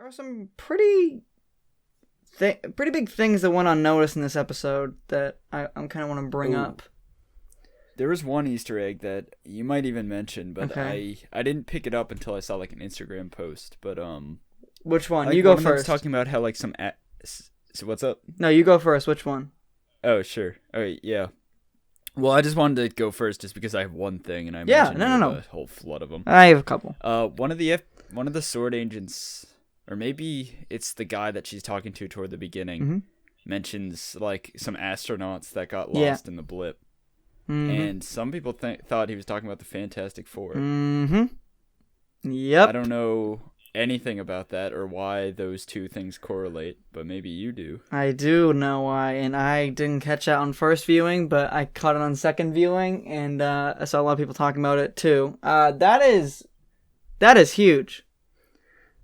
are some pretty big things that went unnoticed in this episode that I'm kind of want to bring up. There was one Easter egg that you might even mention, but okay. I didn't pick it up until I saw like an Instagram post. But which one? Like you go one first. Talking about how like so what's up? No, you go first. Which one? Oh sure. Oh yeah. Well, I just wanted to go first just because I have one thing, and I mentioned no. a whole flood of them. I have a couple. One of the sword agents, or maybe it's the guy that she's talking to toward the beginning, mentions like some astronauts that got lost in the blip. And some people thought he was talking about the Fantastic Four. Yep. I don't know anything about that or why those two things correlate, but maybe you do. I do know why, and I didn't catch it on first viewing, but I caught it on second viewing, and I saw a lot of people talking about it too. That is huge.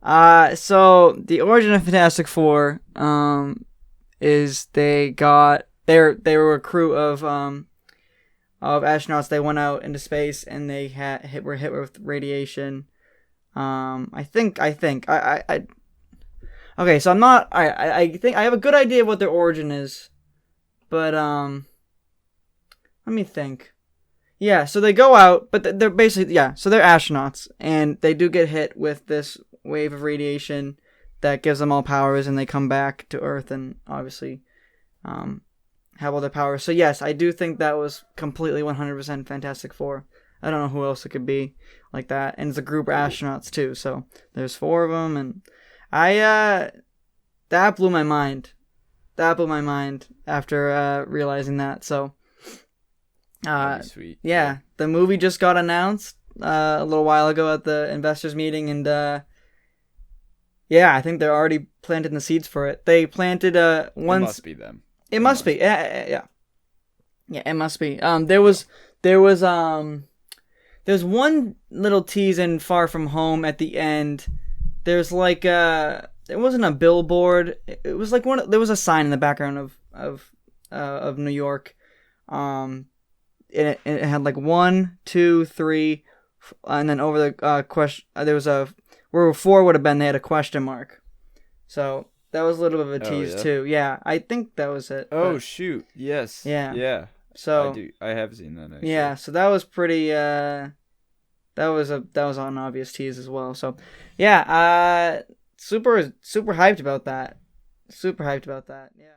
So the origin of Fantastic Four is they were a crew of astronauts. They went out into space and they were hit with radiation. I think. Okay, so I'm not. I think I have a good idea of what their origin is, but let me think. Yeah, so they go out, but they're basically so they're astronauts, and they do get hit with this wave of radiation that gives them all powers, and they come back to Earth and obviously have all their powers. So yes, I do think that was completely 100% Fantastic Four. I don't know who else it could be like that, and it's a group of astronauts too. So there's 4 of them, and that blew my mind. That blew my mind after realizing that. So sweet. Yeah, the movie just got announced a little while ago at the investors meeting, and I think they're already planting the seeds for it. They planted once. It must be them. It must be. Yeah, it must be. There was one little tease in Far From Home at the end. There's like it wasn't a billboard. It was like there was a sign in the background of New York. It had like 1, 2, 3, and then over the question there was where 4 would have been. They had a question mark. So that was a little bit of a tease too. Yeah, I think that was it. Oh shoot! Yes. Yeah. So I have seen that actually. Yeah. So that was pretty. That was an obvious tease as well. So yeah. Super hyped about that. Yeah.